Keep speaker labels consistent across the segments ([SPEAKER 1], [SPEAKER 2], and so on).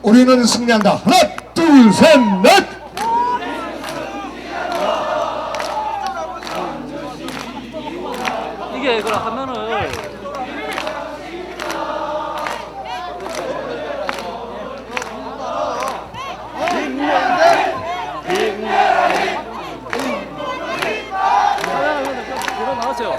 [SPEAKER 1] 우리는 승리한다. 하나, 둘, 셋, 넷.
[SPEAKER 2] 이게 그걸 하면은 일어나세요.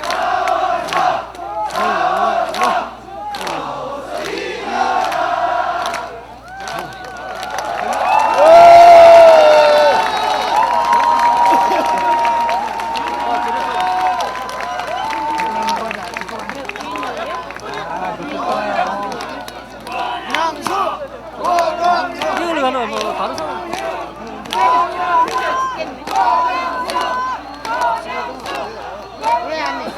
[SPEAKER 2] 이걸 가는 뭐 다른 사람.
[SPEAKER 3] 왜안 해?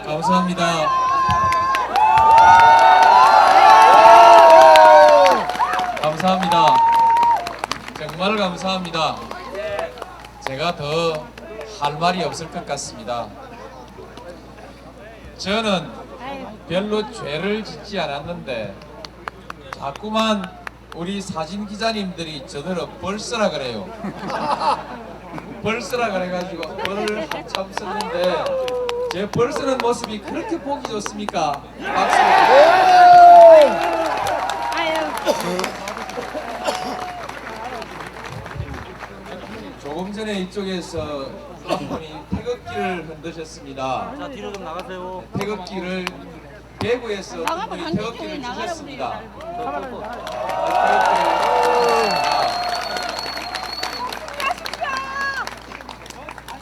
[SPEAKER 4] 감사합니다. 감사합니다. 정말 감사합니다. 제가 더 할 말이 없을 것 같습니다. 저는 별로 죄를 짓지 않았는데 자꾸만 우리 사진 기자님들이 저더러 벌써라 그래요. 벌써라 그래가지고 벌을 한참 썼는데 제 벌 쓰는 모습이 그렇게 보기 좋습니까? 박수. 조금 전에 이쪽에서 한 분이 태극기를 흔드셨습니다.
[SPEAKER 2] 자, 뒤로 좀 나가세요.
[SPEAKER 4] 태극기를 대구에서 분들이 태극기를 주셨습니다.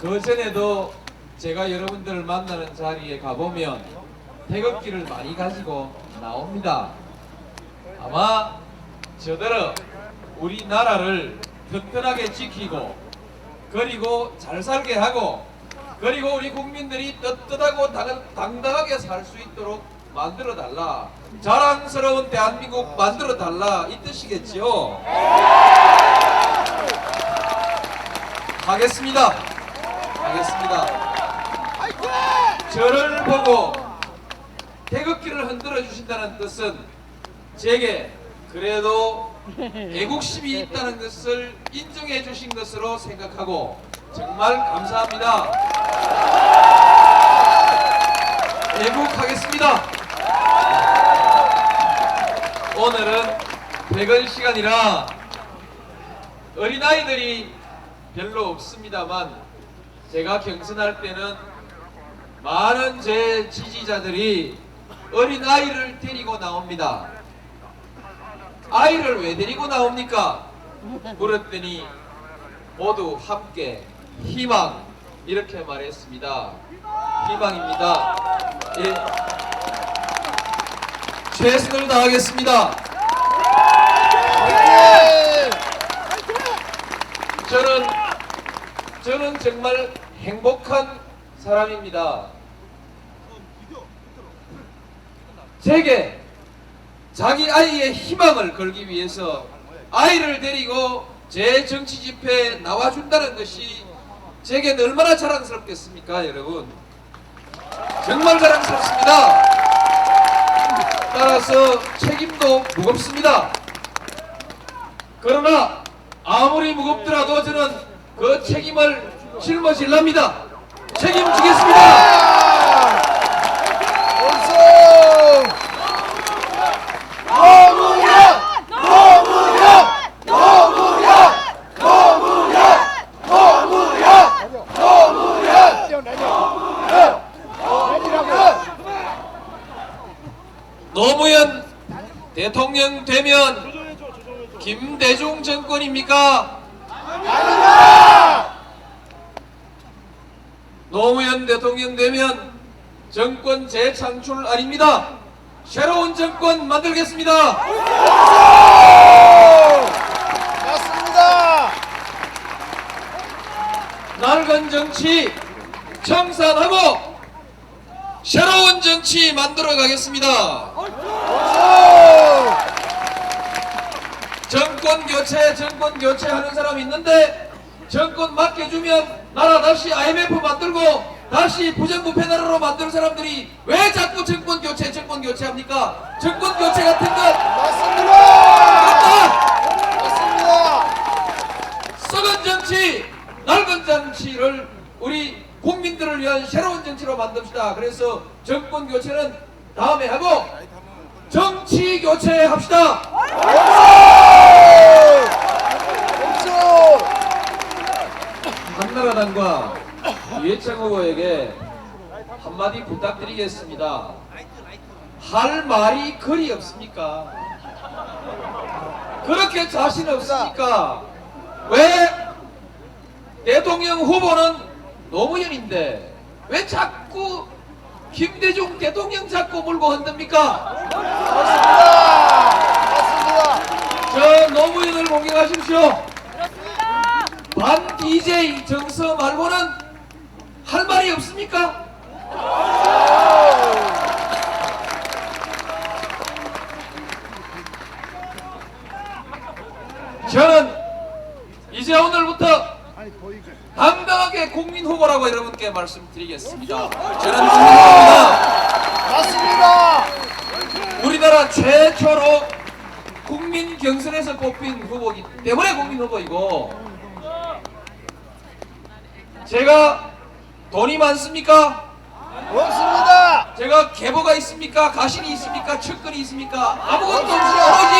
[SPEAKER 4] 그 전에도 제가 여러분들을 만나는 자리에 가보면 태극기를 많이 가지고 나옵니다. 아마 저더러 우리나라를 튼튼하게 지키고 그리고 잘 살게 하고 그리고 우리 국민들이 떳떳하고 당당하게 살 수 있도록 만들어 달라. 자랑스러운 대한민국 만들어 달라 이 뜻이겠지요. 하겠습니다. 저를 보고 태극기를 흔들어 주신다는 뜻은 제게 그래도 애국심이 있다는 것을 인정해 주신 것으로 생각하고 정말 감사합니다. 애국하겠습니다. 오늘은 퇴근 시간이라 어린아이들이 별로 없습니다만 제가 경선할 때는 많은 제 지지자들이 어린아이를 데리고 나옵니다. 아이를 왜 데리고 나옵니까? 물었더니 모두 함께 희망 이렇게 말했습니다. 희망입니다. 예. 최선을 다하겠습니다. 저는 정말 행복한 사람입니다. 제게 자기 아이의 희망을 걸기 위해서 아이를 데리고 제 정치 집회에 나와준다는 것이 제겐 얼마나 자랑스럽겠습니까, 여러분? 정말 자랑스럽습니다. 따라서 책임도 무겁습니다. 그러나 아무리 무겁더라도 저는 그 책임을 짊어질랍니다. 책임지겠습니다. 노무현 대통령 되면 김대중 정권입니까? 노무현 대통령 되면 정권 재창출 아닙니다. 새로운 정권 만들겠습니다.
[SPEAKER 1] 맞습니다.
[SPEAKER 4] 낡은 정치 청산하고 새로운 정치 만들어 가겠습니다. 정권 교체 하는 사람이 있는데 정권 맡겨주면 나라 다시 IMF 만들고 다시 부정부패 나라로 만들 사람들이 왜 자꾸 정권 교체 합니까? 정권 교체 같은 것
[SPEAKER 1] 맞습니다. 맞습니다.
[SPEAKER 4] 썩은 정치, 낡은 정치를 우리 국민들을 위한 새로운 정치로 만듭시다. 그래서 정권 교체는 다음에 하고 정치 교체 합시다. 한나라당과 유해창 후보에게 한마디 부탁드리겠습니다. 할 말이 그리 없습니까? 그렇게 자신 없습니까? 왜 대통령 후보는 노무현인데 왜 자꾸 김대중 대통령 자꾸 물고 흔듭니까? 저 노무현을 공격하십시오. 반 DJ 정서 말고는 할 말이 없습니까? 저는 이제 오늘부터 당당하게 국민 후보라고 여러분께 말씀드리겠습니다. 저는 국민 후보입니다.
[SPEAKER 1] 맞습니다.
[SPEAKER 4] 우리나라 최초로 국민 경선에서 뽑힌 후보이기 때문에 국민 후보이고, 제가 돈이 많습니까?
[SPEAKER 1] 없습니다.
[SPEAKER 4] 제가 계보가 있습니까? 가신이 있습니까? 측근이 있습니까? 아무것도 없이 오로지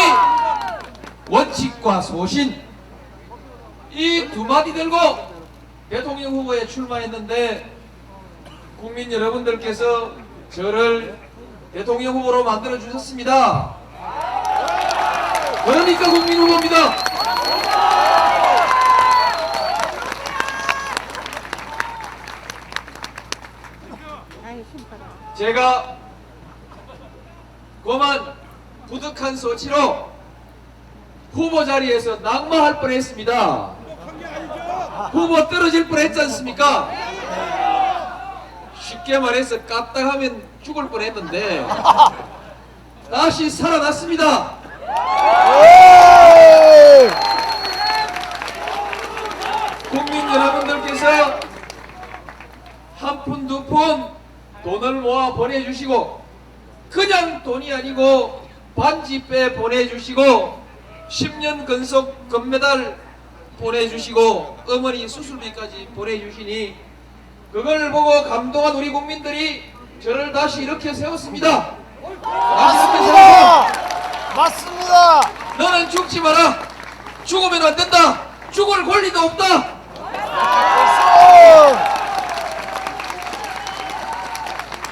[SPEAKER 4] 원칙과 소신 이 두 마디 들고 대통령 후보에 출마했는데 국민 여러분들께서 저를 대통령 후보로 만들어 주셨습니다. 그러니까 국민 후보입니다. 제가 그만 부득한 소치로 후보 자리에서 낙마할 뻔했습니다. 후보 떨어질 뻔했지 않습니까? 쉽게 말해서 까딱하면 죽을 뻔했는데 다시 살아났습니다. 국민 여러분들께서 한 푼 두 푼 돈을 모아 보내주시고, 그냥 돈이 아니고 반지배 보내주시고 10년 근속 금메달 보내주시고 어머니 수술비까지 보내주시니 그걸 보고 감동한 우리 국민들이 저를 다시 이렇게 세웠습니다. 다시 이렇게 세워서
[SPEAKER 1] 맞습니다.
[SPEAKER 4] 너는 죽지 마라. 죽으면 안 된다. 죽을 권리도 없다.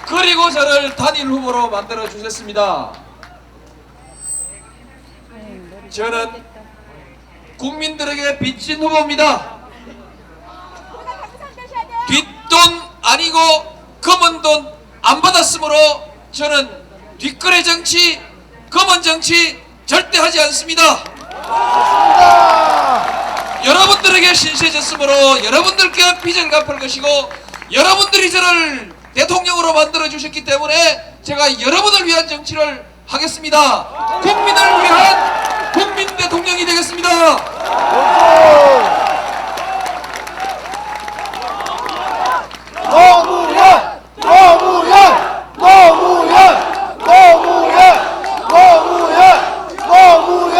[SPEAKER 4] 그리고 저를 단일 후보로 만들어 주셨습니다. 저는 국민들에게 빚진 후보입니다. 뒷돈 아니고 검은 돈 안 받았으므로 저는 뒷거래 정치, 검은 정치 절대 하지 않습니다. 여러분들에게 신세졌으므로 여러분들께 빚을 갚을 것이고, 여러분들이 저를 대통령으로 만들어 주셨기 때문에 제가 여러분을 위한 정치를 하겠습니다. 국민을 위한 국민 대통령이 되겠습니다.
[SPEAKER 1] 노무현! 노무현! 노무현! 노무현! 노무현! 노무현!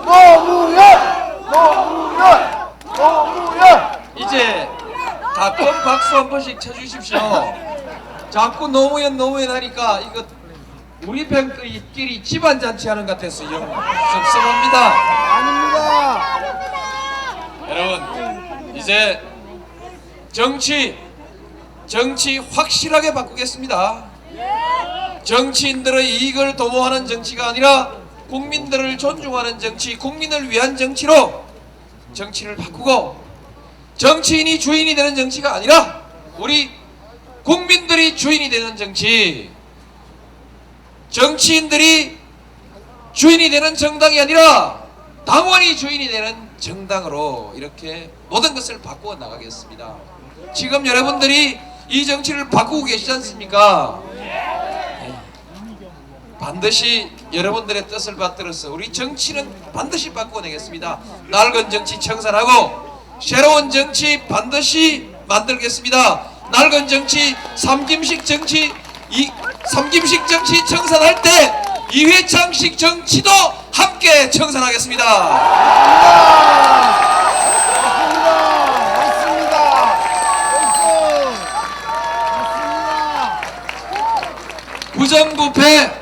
[SPEAKER 1] 노무현! 노무현! 노무현!
[SPEAKER 4] 이제 가끔 박수 한 번씩 쳐주십시오. 자꾸 노무현 하니까 이거 우리 팬끼리 집안 잔치하는 것 같아서 영 섭섭합니다.
[SPEAKER 1] 아닙니다.
[SPEAKER 4] 여러분, 이제 정치 확실하게 바꾸겠습니다. 정치인들의 이익을 도모하는 정치가 아니라 국민들을 존중하는 정치, 국민을 위한 정치로 정치를 바꾸고, 정치인이 주인이 되는 정치가 아니라 우리 국민들이 주인이 되는 정치, 정치인들이 주인이 되는 정당이 아니라 당원이 주인이 되는 정당으로 이렇게 모든 것을 바꾸어 나가겠습니다. 지금 여러분들이 이 정치를 바꾸고 계시지 않습니까? 반드시 여러분들의 뜻을 받들어서 우리 정치는 반드시 바꿔내겠습니다. 낡은 정치 청산하고 새로운 정치 반드시 만들겠습니다. 낡은 정치, 삼김식 정치, 삼김식 정치 청산할 때 이회창식 정치도 함께 청산하겠습니다. 부정부패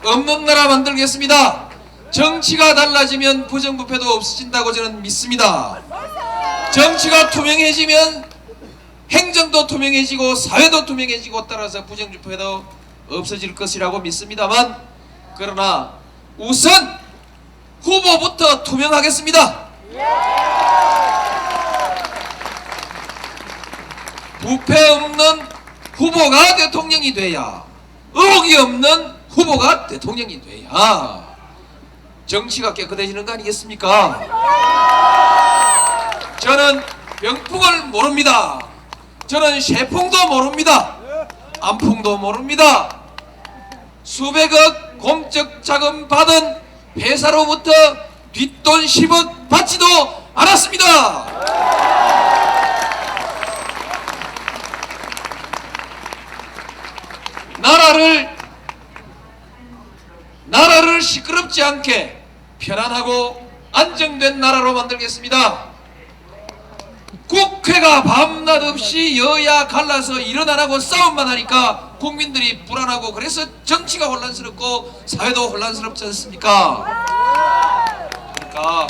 [SPEAKER 4] 없는 나라 만들겠습니다. 정치가 달라지면 부정부패도 없어진다고 저는 믿습니다. 정치가 투명해지면 행정도 투명해지고 사회도 투명해지고 따라서 부정부패도 없어질 것이라고 믿습니다만, 그러나 우선 후보부터 투명하겠습니다. 부패 없는 후보가 대통령이 돼야, 의혹이 없는 후보가 대통령이 돼야 정치가 깨끗해지는 거 아니겠습니까? 저는 병풍을 모릅니다. 저는 세풍도 모릅니다. 안풍도 모릅니다. 수백억 공적 자금 받은 회사로부터 뒷돈 10억 받지도 않았습니다. 나라를 시끄럽지 않게 편안하고 안정된 나라로 만들겠습니다. 국회가 밤낮 없이 여야 갈라서 일 안 하고 싸움만 하니까 국민들이 불안하고, 그래서 정치가 혼란스럽고 사회도 혼란스럽지 않습니까? 그러니까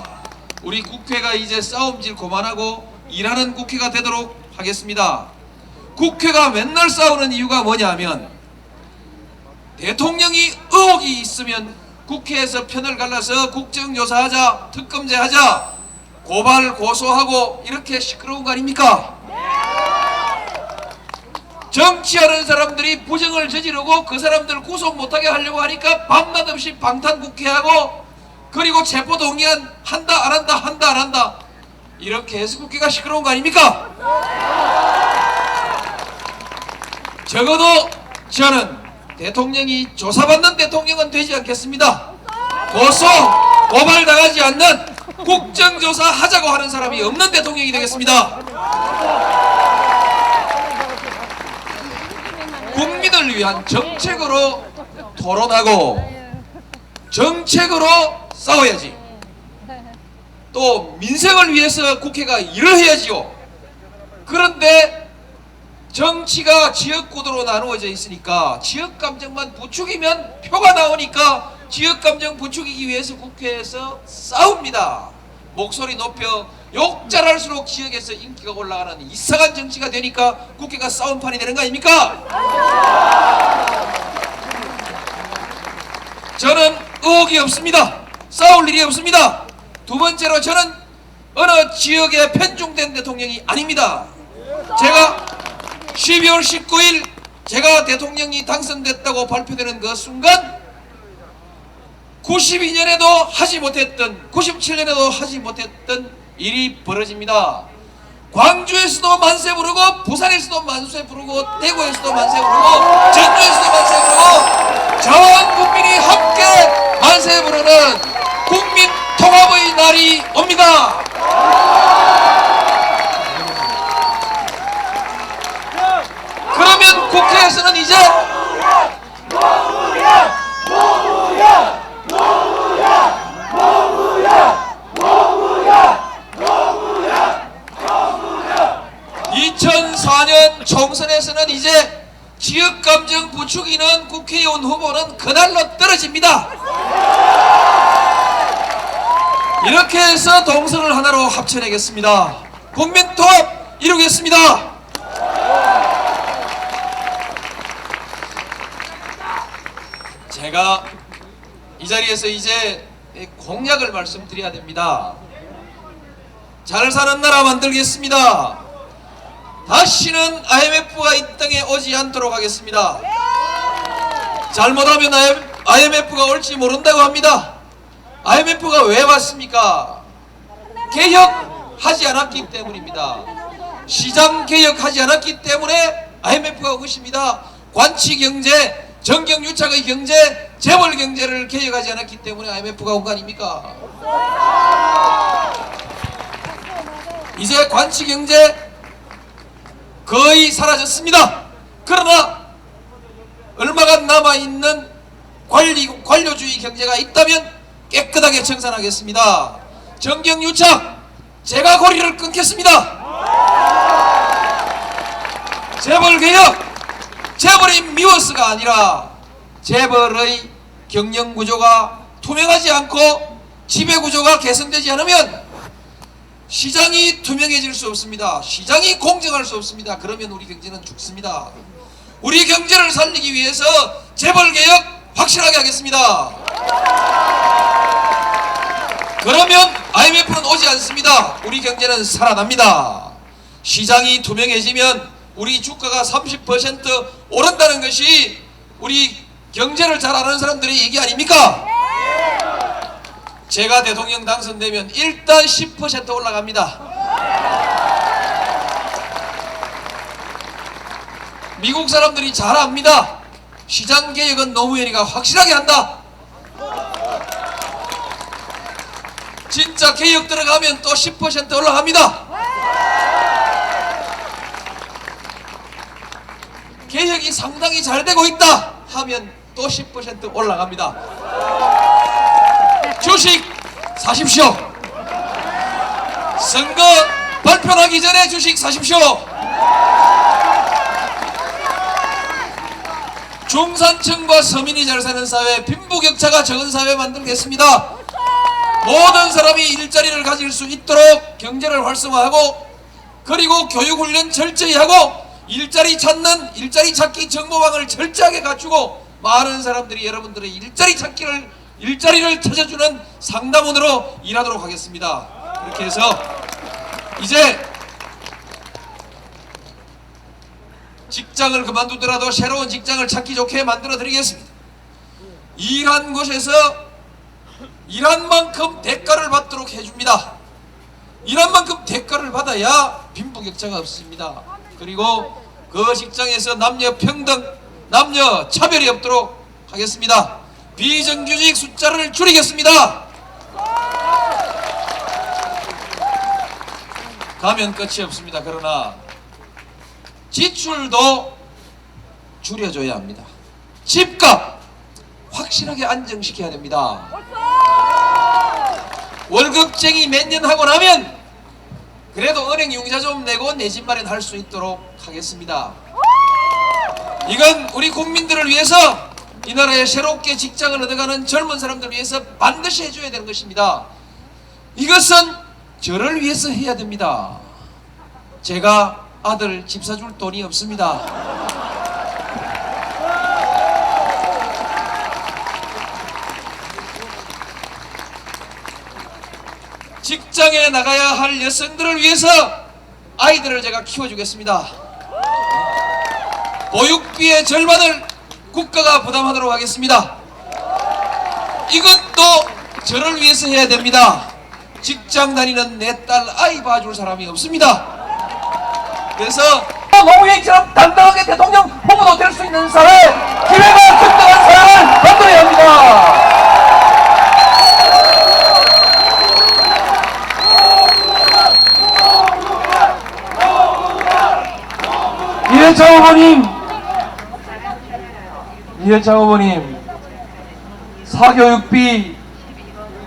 [SPEAKER 4] 우리 국회가 이제 싸움질 그만하고 일하는 국회가 되도록 하겠습니다. 국회가 맨날 싸우는 이유가 뭐냐면, 대통령이 의혹이 있으면 국회에서 편을 갈라서 국정조사하자, 특검제하자, 고발 고소하고 이렇게 시끄러운 거 아닙니까? 정치하는 사람들이 부정을 저지르고 그 사람들 구속 못하게 하려고 하니까 밤낮 없이 방탄국회하고, 그리고 체포동의안 한다 안 한다 한다 안 한다, 이렇게 해서 국회가 시끄러운 거 아닙니까? 적어도 저는 대통령이 조사받는 대통령은 되지 않겠습니다. 고소, 고발당하지 않는, 국정조사 하자고 하는 사람이 없는 대통령이 되겠습니다. 국민을 위한 정책으로 토론하고 정책으로 싸워야지. 또 민생을 위해서 국회가 일을 해야지요. 그런데 정치가 지역구도로 나누어져 있으니까 지역감정만 부추기면 표가 나오니까 지역감정 부추기기 위해서 국회에서 싸웁니다. 목소리 높여 욕잘할수록 지역에서 인기가 올라가는 이상한 정치가 되니까 국회가 싸움판이 되는 거 아닙니까? 저는 의혹이 없습니다. 싸울 일이 없습니다. 두 번째로, 저는 어느 지역에 편중된 대통령이 아닙니다. 제가 12월 19일 제가 대통령이 당선됐다고 발표되는 그 순간 92년에도 하지 못했던, 97년에도 하지 못했던 일이 벌어집니다. 광주에서도 만세 부르고, 부산에서도 만세 부르고, 대구에서도 만세 부르고, 전주에서도 만세 부르고, 전 국민이 함께 만세 부르는 국민 통합의 날이 옵니다. 그러면 국회에서는 이제 노무현! 2004년 총선에서는 이제 지역감정 부추기는 국회의원 후보는 그날로 떨어집니다. 이렇게 해서 동선을 하나로 합쳐내겠습니다. 국민통합 이루겠습니다. 제가 이 자리에서 이제 공약을 말씀드려야 됩니다. 잘 사는 나라 만들겠습니다. 다시는 IMF가 이 땅에 오지 않도록 하겠습니다. 잘못하면 IMF가 올지 모른다고 합니다. IMF가 왜 왔습니까? 개혁하지 않았기 때문입니다. 시장 개혁하지 않았기 때문에 IMF가 온 것입니다. 관치경제, 정경유착의 경제, 재벌 경제를 개혁하지 않았기 때문에 IMF가 온 거 아닙니까? 이제 관치경제 거의 사라졌습니다. 그러나 얼마가 남아있는 관료주의 경제가 있다면 깨끗하게 청산하겠습니다. 정경유착 제가 고리를 끊겠습니다. 재벌개혁, 재벌이 미워서가 아니라 재벌의 경영구조가 투명하지 않고 지배구조가 개선되지 않으면 시장이 투명해질 수 없습니다. 시장이 공정할 수 없습니다. 그러면 우리 경제는 죽습니다. 우리 경제를 살리기 위해서 재벌개혁 확실하게 하겠습니다. 그러면 IMF는 오지 않습니다. 우리 경제는 살아납니다. 시장이 투명해지면 우리 주가가 30% 오른다는 것이 우리 경제를 잘 아는 사람들의 얘기 아닙니까? 제가 대통령 당선되면 일단 10% 올라갑니다. 미국 사람들이 잘 압니다. 시장 개혁은 노무현이가 확실하게 한다. 진짜 개혁 들어가면 또 10% 올라갑니다. 개혁이 상당히 잘 되고 있다 하면 또 10% 올라갑니다. 주식 사십시오. 선거 발표하기 전에 주식 사십시오. 중산층과 서민이 잘 사는 사회, 빈부격차가 적은 사회 만들겠습니다. 모든 사람이 일자리를 가질 수 있도록 경제를 활성화하고, 그리고 교육훈련 철저히 하고, 일자리 찾기 정보망을 철저하게 갖추고, 많은 사람들이 여러분들의 일자리를 찾아주는 상담원으로 일하도록 하겠습니다. 그렇게 해서 이제 직장을 그만두더라도 새로운 직장을 찾기 좋게 만들어 드리겠습니다. 일한 곳에서 일한 만큼 대가를 받도록 해줍니다. 일한 만큼 대가를 받아야 빈부격차가 없습니다. 그리고 그 직장에서 남녀 평등, 남녀 차별이 없도록 하겠습니다. 비정규직 숫자를 줄이겠습니다. 가면 끝이 없습니다. 그러나 지출도 줄여줘야 합니다. 집값 확실하게 안정시켜야 됩니다. 월급쟁이 몇 년 하고 나면 그래도 은행 융자 좀 내고 내 집 마련할 수 있도록 하겠습니다. 이건 우리 국민들을 위해서, 이 나라에 새롭게 직장을 얻어가는 젊은 사람들을 위해서 반드시 해줘야 되는 것입니다. 이것은 저를 위해서 해야 됩니다. 제가 아들 집 사줄 돈이 없습니다. 직장에 나가야 할 여성들을 위해서 아이들을 제가 키워주겠습니다. 보육비의 절반을 국가가 부담하도록 하겠습니다. 이것도 저를 위해서 해야 됩니다. 직장 다니는 내 딸 아이 봐줄 사람이 없습니다. 그래서 노무현처럼 당당하게 대통령 후보도 될 수 있는 사회, 기회가 균등한 사회를 만들어야 합니다. 이회창 후보님, 사교육비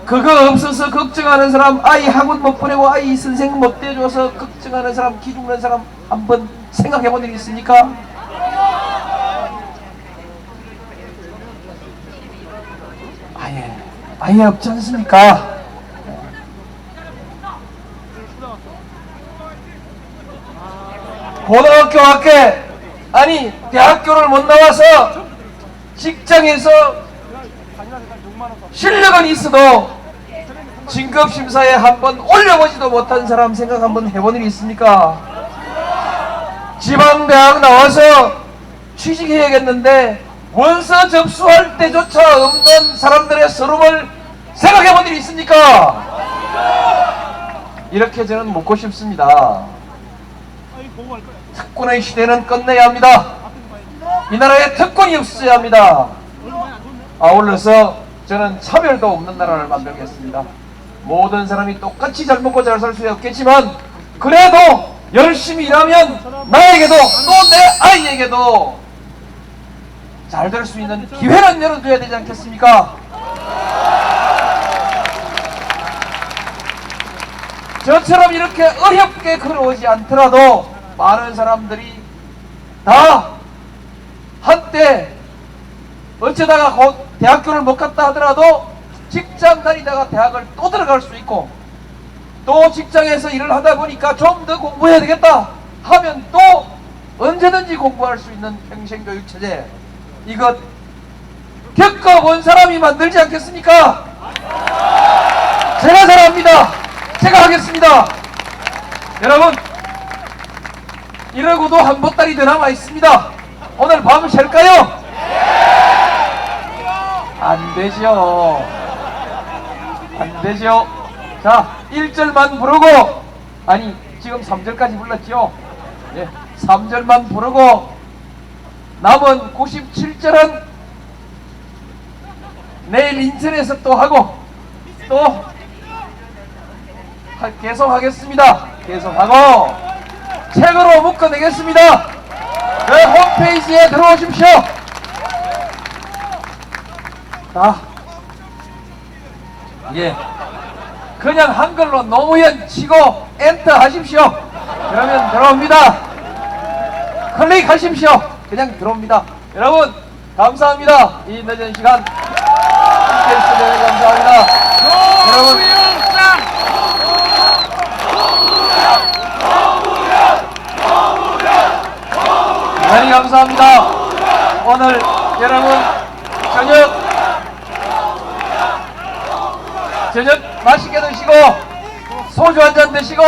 [SPEAKER 4] 그거 없어서 걱정하는 사람, 아이 학원 못 보내고 아이 선생 못 떼줘서 걱정하는 사람, 기죽는 사람 한번 생각해 본 적 있습니까? 아예 없지 않습니까? 고등학교 학교, 아니 대학교를 못 나와서 직장에서 실력은 있어도 진급심사에 한번 올려보지도 못한 사람 생각 한번 해본 일이 있습니까? 지방대학 나와서 취직해야겠는데 원서 접수할 때조차 없는 사람들의 서름을 생각해본 일이 있습니까? 이렇게 저는 묻고 싶습니다. 특권의 시대는 끝내야 합니다. 이 나라에 특권이 없어야 합니다. 아울러서 저는 차별도 없는 나라를 만들겠습니다. 모든 사람이 똑같이 잘 먹고 잘 살 수 없겠지만 그래도 열심히 일하면 나에게도 또 내 아이에게도 잘 될 수 있는 기회는 열어줘야 되지 않겠습니까? 저처럼 이렇게 어렵게 걸어오지 않더라도 많은 사람들이 다 한때 어쩌다가 곧 대학교를 못 갔다 하더라도 직장 다니다가 대학을 또 들어갈 수 있고 또 직장에서 일을 하다 보니까 좀 더 공부해야 되겠다 하면 또 언제든지 공부할 수 있는 평생교육체제, 이것 겪어본 사람이 만들지 않겠습니까? 제가 잘합니다. 제가 하겠습니다. 여러분, 이러고도 한 보따리 더 남아 있습니다. 오늘 밤 샐까요? 안 되죠. 안 되죠. 자, 1절만 부르고, 아니 지금 3절까지 불렀죠. 예, 3절만 부르고 남은 97절은 내일 인천에서 또 하고 또 계속 하겠습니다. 계속 하고 책으로 묶어내겠습니다. 그 홈페이지에 들어오십시오. 자, 예, 그냥 한글로 노무현 치고 엔터 하십시오. 그러면 들어옵니다. 클릭하십시오. 그냥 들어옵니다. 여러분 감사합니다. 이 늦은 시간 함께 해주셔서 감사합니다. 여러분 대단히 감사합니다. 오늘 여러분 저녁 맛있게 드시고 소주 한잔 드시고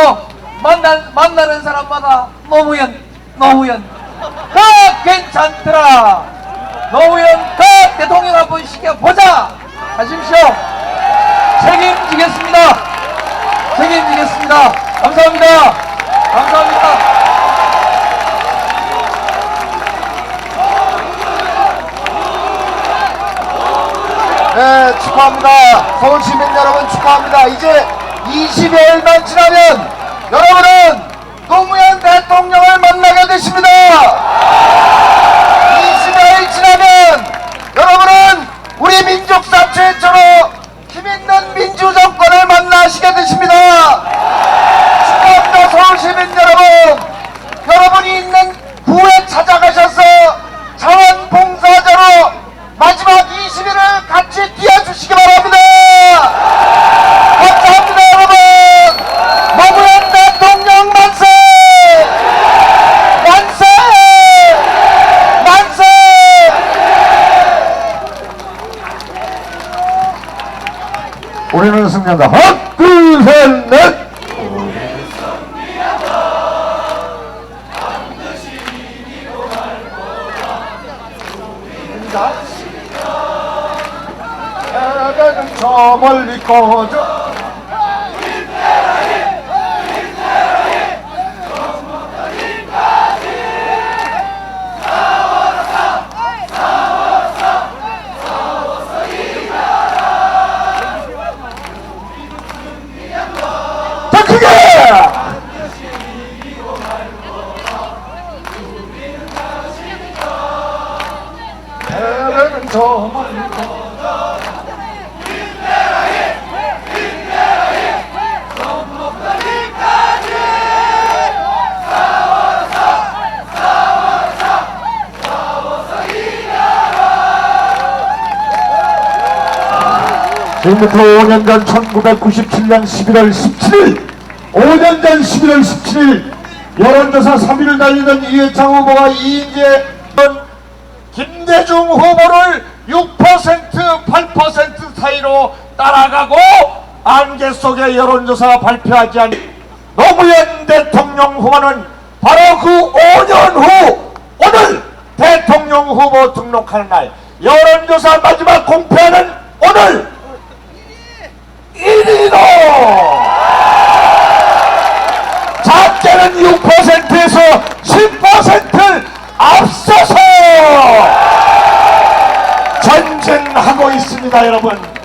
[SPEAKER 4] 만나는 사람마다 노무현 괜찮더라, 노무현 대통령 한번 시켜보자 하십시오. 책임지겠습니다. 감사합니다. 감사합니다.
[SPEAKER 1] 네, 축하합니다. 서울 시민 여러분 축하합니다. 이제 20여일만 지나면 여러분은 노무현 대통령을 만나게 되십니다. 20여일 지나면 여러분은 우리 민족사 최초로 힘있는 민주정권을 만나시게 되십니다. 축하합니다. 서울 시민 여러분, 여러분이 있는 구에 찾아가셔서 자원봉사자로 마지막 20일을 같이 뛰어주시기 바랍니다. 감사합니다. 여러분, 노무현 대통령 만세! 만세! 만세! 우리는 승리한다. 하나, 둘, 셋, 넷! 저 멀리 꺼져 더 크게 해변은 저 멀리 꺼져 지금부터 5년 전 1997년 11월 17일 5년 전 11월 17일 여론조사 3위를 달리던 이해창 후보가 이인재 김대중 후보를 6% 8% 따라가고 안개 속에 여론조사 발표하지 않은 노무현 대통령 후보는 바로 그 5년 후 오늘 대통령 후보 등록하는 날 여론조사 마지막 공표하는 오늘 1위로 작게는 6%에서 10%를 앞서서 전쟁하고 있습니다. 여러분,